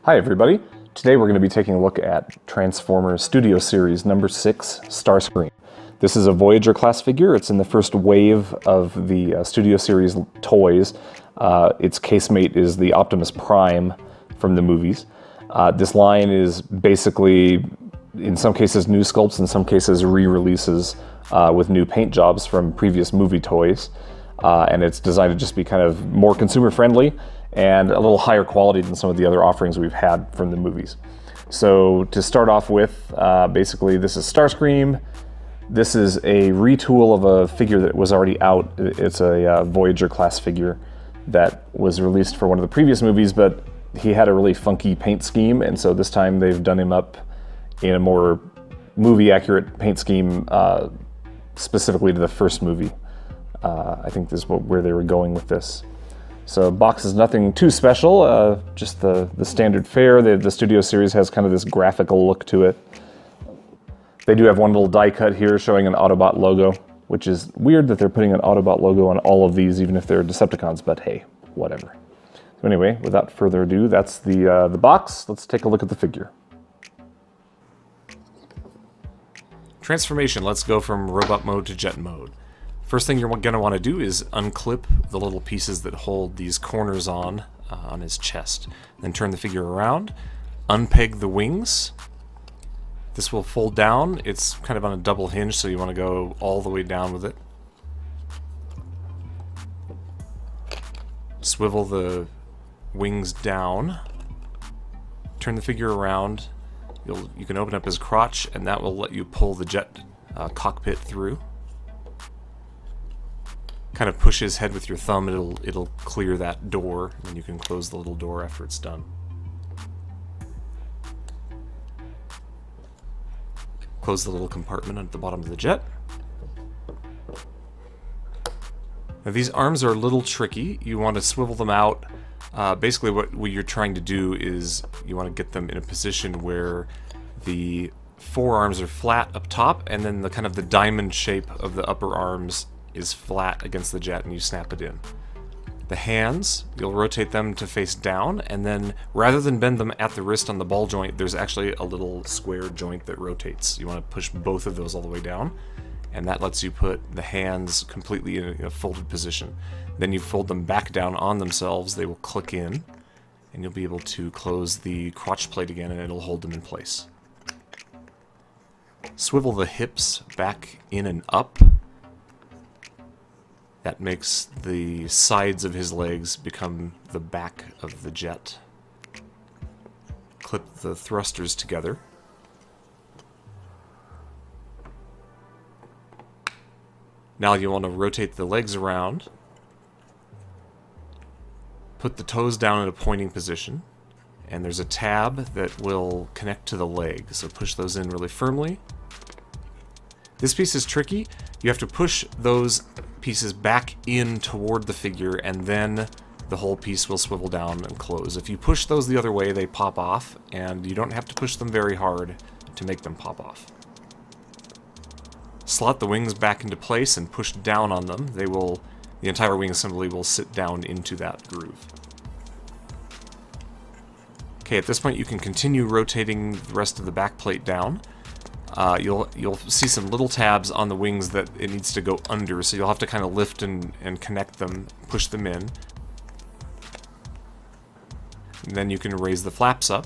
Hi everybody. Today we're going to be taking a look at Transformers Studio Series number 6, Starscream. This is a Voyager class figure. It's in the first wave of the Studio Series toys. Its casemate is the Optimus Prime from the movies. This line is basically, in some cases, new sculpts, in some cases re-releases with new paint jobs from previous movie toys. And it's designed to just be kind of more consumer friendly and a little higher quality than some of the other offerings we've had from the movies. So to start off with, basically this is Starscream. This is a retool of a figure that was already out. It's a Voyager class figure that was released for one of the previous movies, but he had a really funky paint scheme, and so this time they've done him up in a more movie accurate paint scheme specifically to the first movie. I think this is where they were going with this. So box is nothing too special, just the standard fare. The Studio Series has kind of this graphical look to it. They do have one little die cut here showing an Autobot logo, which is weird that they're putting an Autobot logo on all of these, even if they're Decepticons, but hey, whatever. So anyway, without further ado, that's the box. Let's take a look at the figure. Transformation, let's go from robot mode to jet mode. First thing you're going to want to do is unclip the little pieces that hold these corners on his chest. Then turn the figure around, unpeg the wings. This will fold down. It's kind of on a double hinge, so you want to go all the way down with it. Swivel the wings down. Turn the figure around. You can open up his crotch, and that will let you pull the jet cockpit through. Kind of push his head with your thumb, it'll clear that door, and you can close the little door after it's done. Close the little compartment at the bottom of the jet. Now these arms are a little tricky. You want to swivel them out. Basically what you're trying to do is you want to get them in a position where the forearms are flat up top, and then the kind of the diamond shape of the upper arms is flat against the jet, and you snap it in. The hands, you'll rotate them to face down, and then rather than bend them at the wrist on the ball joint, there's actually a little square joint that rotates. You want to push both of those all the way down, and that lets you put the hands completely in a folded position. Then you fold them back down on themselves, they will click in, and you'll be able to close the crotch plate again, and it'll hold them in place. Swivel the hips back in and up. That makes the sides of his legs become the back of the jet. Clip the thrusters together. Now you want to rotate the legs around. Put the toes down in a pointing position. And there's a tab that will connect to the leg, so push those in really firmly. This piece is tricky. You have to push those pieces back in toward the figure, and then the whole piece will swivel down and close. If you push those the other way, they pop off, and you don't have to push them very hard to make them pop off. Slot the wings back into place and push down on them. The entire wing assembly will sit down into that groove. Okay, at this point you can continue rotating the rest of the back plate down. You'll see some little tabs on the wings that it needs to go under, so you'll have to kind of lift and connect them, push them in. And then you can raise the flaps up.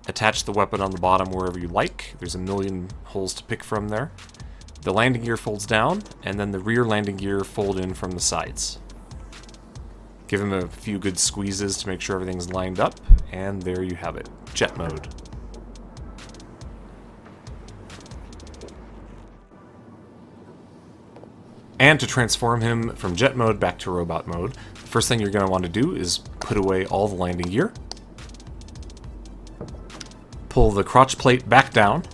Attach the weapon on the bottom wherever you like. There's a million holes to pick from there. The landing gear folds down, and then the rear landing gear fold in from the sides. Give him a few good squeezes to make sure everything's lined up, and there you have it. Jet mode. And to transform him from jet mode back to robot mode, the first thing you're going to want to do is put away all the landing gear. Pull the crotch plate back down.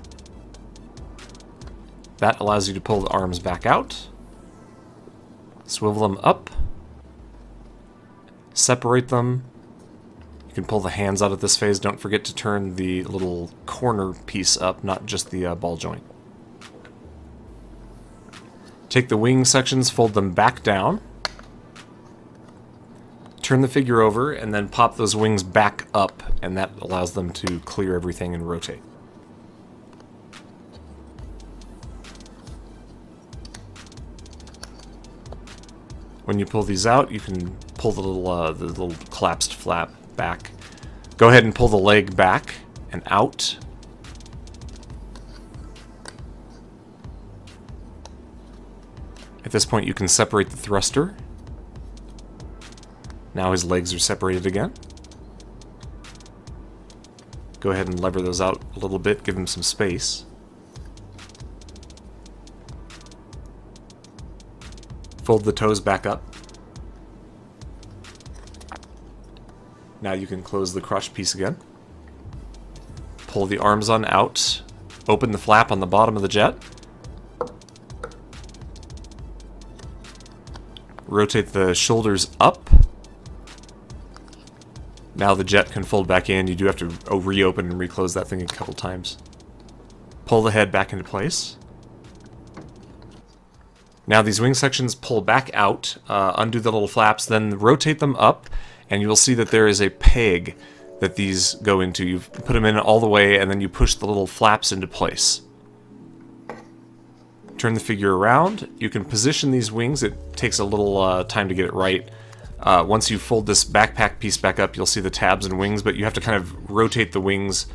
That allows you to pull the arms back out. Swivel them up. Separate them. You can pull the hands out at this phase. Don't forget to turn the little corner piece up, not just the ball joint. Take the wing sections, fold them back down. turn the figure over and then pop those wings back up, and that allows them to clear everything and rotate. When you pull these out, you can pull the little collapsed flap back. Go ahead and pull the leg back and out. At this point, you can separate the thruster. Now his legs are separated again. Go ahead and lever those out a little bit, give him some space. Fold the toes back up. Now you can close the crotch piece again. Pull the arms on out. Open the flap on the bottom of the jet. Rotate the shoulders up. Now the jet can fold back in. You do have to reopen and reclose that thing a couple times. Pull the head back into place. Now these wing sections pull back out, undo the little flaps, then rotate them up, and you will see that there is a peg that these go into. You put them in all the way, and then you push the little flaps into place. Turn the figure around. You can position these wings. It takes a little time to get it right. Once you fold this backpack piece back up, you'll see the tabs and wings, but you have to kind of rotate the wings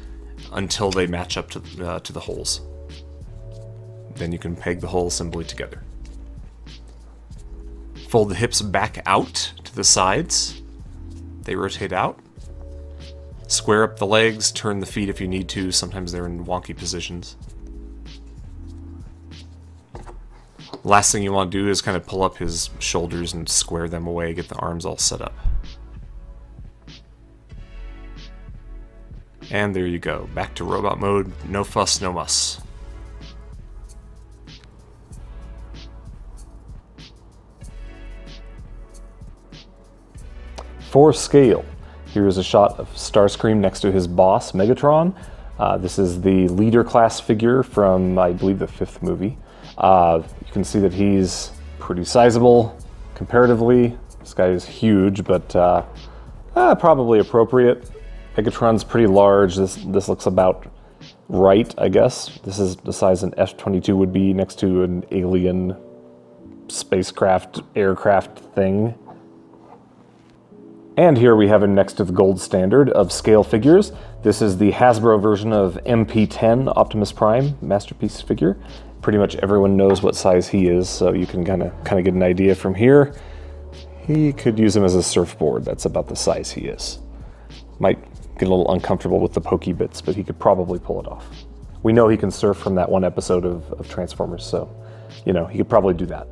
until they match up to the holes. Then you can peg the whole assembly together. Fold the hips back out to the sides. They rotate out. Square up the legs, turn the feet if you need to. Sometimes they're in wonky positions. Last thing you want to do is kind of pull up his shoulders and square them away, get the arms all set up. And there you go. Back to robot mode. No fuss, no muss. For scale, here is a shot of Starscream next to his boss, Megatron. This is the leader class figure from, I believe, the 5th movie. You can see that he's pretty sizable comparatively. This guy is huge, but probably appropriate. Megatron's pretty large. This looks about right, I guess. This is the size an F-22 would be next to an alien spacecraft, aircraft thing. And here we have him next to the gold standard of scale figures. This is the Hasbro version of MP10 Optimus Prime masterpiece figure. Pretty much everyone knows what size he is, so you can kind of get an idea from here. He could use him as a surfboard. That's about the size he is. Might get a little uncomfortable with the pokey bits, but he could probably pull it off. We know he can surf from that one episode of Transformers, so, you know, he could probably do that.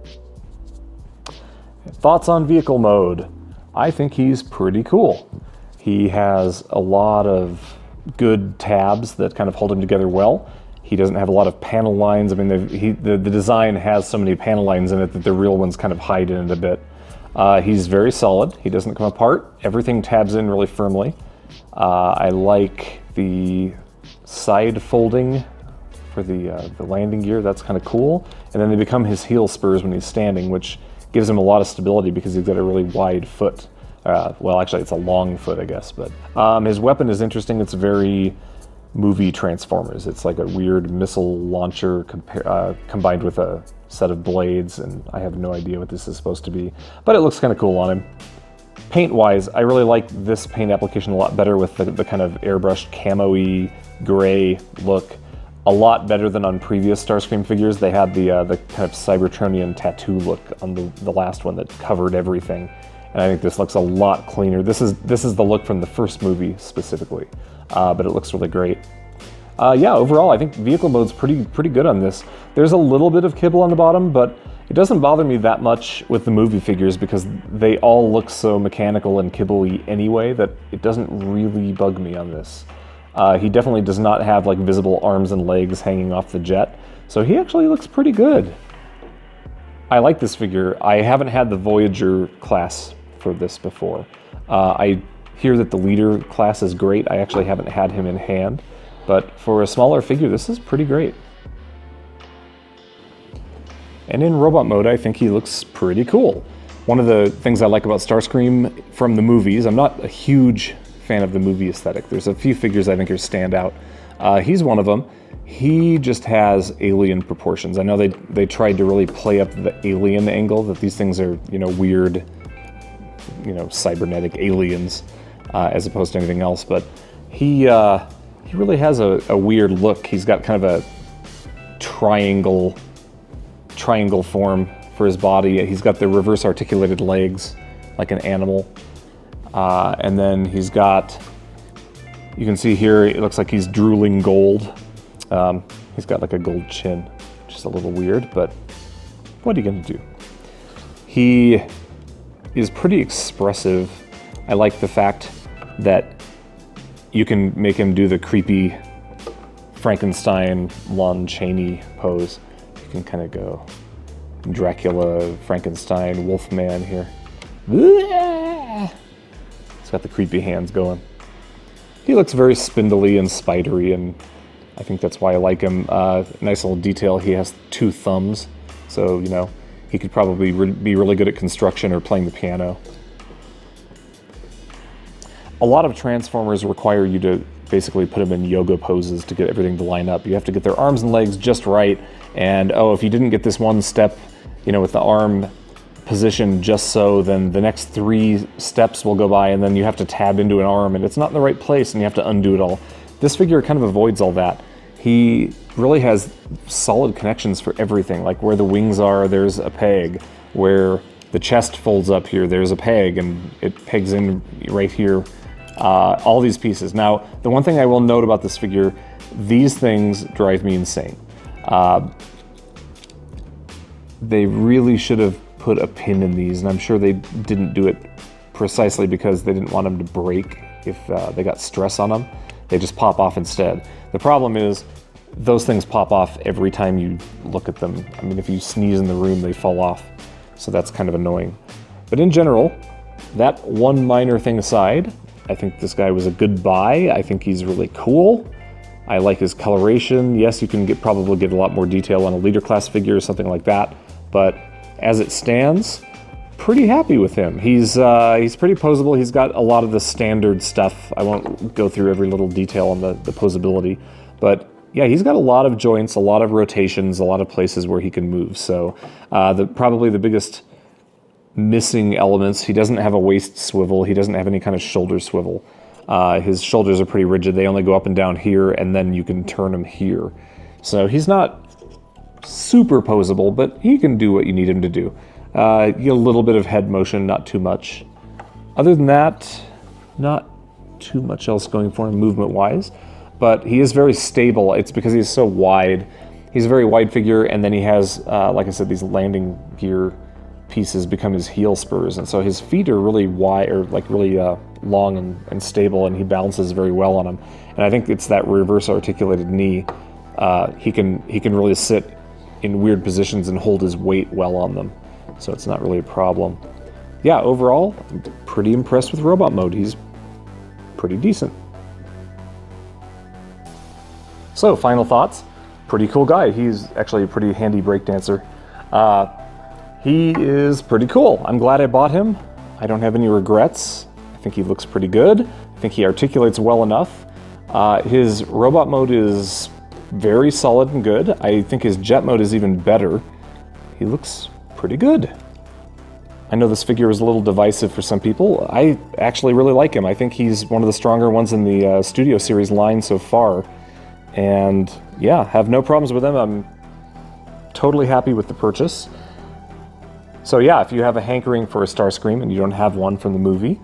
Thoughts on vehicle mode? I think he's pretty cool. He has a lot of good tabs that kind of hold him together well. He doesn't have a lot of panel lines. I mean, the design has so many panel lines in it that the real ones kind of hide in it a bit. He's very solid. He doesn't come apart. Everything tabs in really firmly. I like the side folding for the landing gear. That's kind of cool. And then they become his heel spurs when he's standing, which gives him a lot of stability because he's got a really wide foot. Well, actually, it's a long foot, I guess. But his weapon is interesting. It's very movie Transformers. It's like a weird missile launcher combined with a set of blades, and I have no idea what this is supposed to be. But it looks kind of cool on him. Paint-wise, I really like this paint application a lot better with the kind of airbrushed camo-y gray look. A lot better than on previous Starscream figures. They had the kind of Cybertronian tattoo look on the last one that covered everything. And I think this looks a lot cleaner. This is the look from the first movie specifically, but it looks really great. Yeah, overall, I think vehicle mode's pretty good on this. There's a little bit of kibble on the bottom, but it doesn't bother me that much with the movie figures because they all look so mechanical and kibble-y anyway that it doesn't really bug me on this. He definitely does not have like visible arms and legs hanging off the jet, so he actually looks pretty good. I like this figure. I haven't had the Voyager class for this before. I hear that the leader class is great. I actually haven't had him in hand, but for a smaller figure, this is pretty great. And in robot mode, I think he looks pretty cool. One of the things I like about Starscream from the movies, I'm not a huge fan of the movie aesthetic. There's a few figures I think are standout. He's one of them. He just has alien proportions. I know they tried to really play up the alien angle, that these things are, you know, weird, you know, cybernetic aliens, as opposed to anything else, but he really has a weird look. He's got kind of a triangle form for his body. He's got the reverse articulated legs like an animal. And then he's got, you can see here, it looks like he's drooling gold. He's got like a gold chin, which is a little weird, but what are you gonna do? He is pretty expressive. I like the fact that you can make him do the creepy Frankenstein, Lon Chaney pose. You can kind of go Dracula, Frankenstein, Wolfman here. It's got the creepy hands going. He looks very spindly and spidery, and I think that's why I like him. Nice little detail, he has 2 thumbs, so, you know, he could probably be really good at construction or playing the piano. A lot of Transformers require you to basically put them in yoga poses to get everything to line up. You have to get their arms and legs just right, and if you didn't get this one step, you know, with the arm position just so, then the next 3 steps will go by, and then you have to tab into an arm, and it's not in the right place, and you have to undo it all. This figure kind of avoids all that. He really has solid connections for everything, like where the wings are, there's a peg. Where the chest folds up here, there's a peg, and it pegs in right here. All these pieces. Now, the one thing I will note about this figure, these things drive me insane. They really should have put a pin in these, and I'm sure they didn't do it precisely because they didn't want them to break if they got stress on them. They just pop off instead. The problem is, those things pop off every time you look at them. I mean, if you sneeze in the room, they fall off. So that's kind of annoying. But in general, that one minor thing aside, I think this guy was a good buy. I think he's really cool. I like his coloration. Yes, you can probably get a lot more detail on a leader class figure or something like that, but as it stands, pretty happy with him. He's pretty posable. He's got a lot of the standard stuff. I won't go through every little detail on the posability, but yeah, he's got a lot of joints, a lot of rotations, a lot of places where he can move. So probably the biggest missing elements, he doesn't have a waist swivel. He doesn't have any kind of shoulder swivel. His shoulders are pretty rigid. They only go up and down here, and then you can turn him here. So he's not super posable, but he can do what you need him to do. You get a little bit of head motion, not too much. Other than that, not too much else going for him movement-wise, but he is very stable. It's because he's so wide. He's a very wide figure, and then he has, like I said, these landing gear pieces become his heel spurs, and so his feet are really wide, or like really long and stable, and he balances very well on them. And I think it's that reverse articulated knee. He can really sit in weird positions and hold his weight well on them, so it's not really a problem. Yeah, overall, I'm pretty impressed with robot mode. He's pretty decent. So, final thoughts. Pretty cool guy. He's actually a pretty handy breakdancer. He is pretty cool. I'm glad I bought him. I don't have any regrets. I think he looks pretty good. I think he articulates well enough. His robot mode is very solid and good. I think his jet mode is even better. He looks pretty good. I know this figure is a little divisive for some people. I actually really like him. I think he's one of the stronger ones in the Studio Series line so far. And yeah, have no problems with him. I'm totally happy with the purchase. So yeah, if you have a hankering for a Starscream and you don't have one from the movie,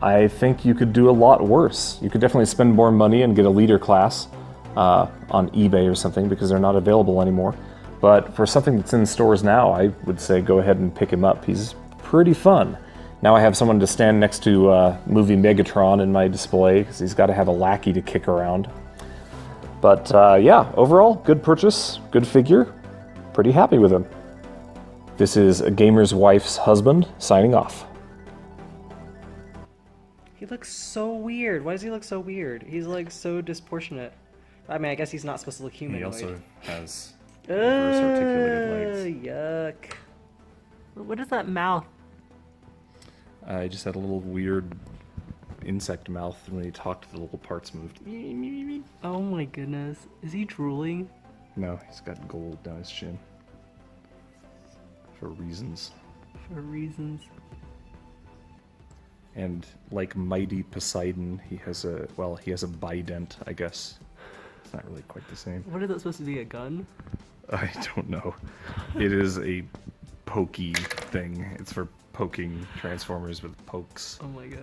I think you could do a lot worse. You could definitely spend more money and get a leader class on eBay or something, because they're not available anymore. But for something that's in stores now, I would say go ahead and pick him up. He's pretty fun. Now I have someone to stand next to movie Megatron in my display, because he's got to have a lackey to kick around. But yeah, overall, good purchase, good figure, pretty happy with him. This is a gamer's wife's husband signing off. He looks so weird. Why does he look so weird? He's like so disproportionate. I mean, I guess he's not supposed to look humanoid. He also has reverse articulated legs. Yuck. What is that mouth? He just had a little weird insect mouth, and when he talked, the little parts moved. Oh my goodness. Is he drooling? No, he's got gold down his chin. For reasons. For reasons. And like mighty Poseidon, he has a bident, I guess. It's not really quite the same. What is that supposed to be, a gun? I don't know. It is a pokey thing. It's for poking Transformers with pokes. Oh my gosh.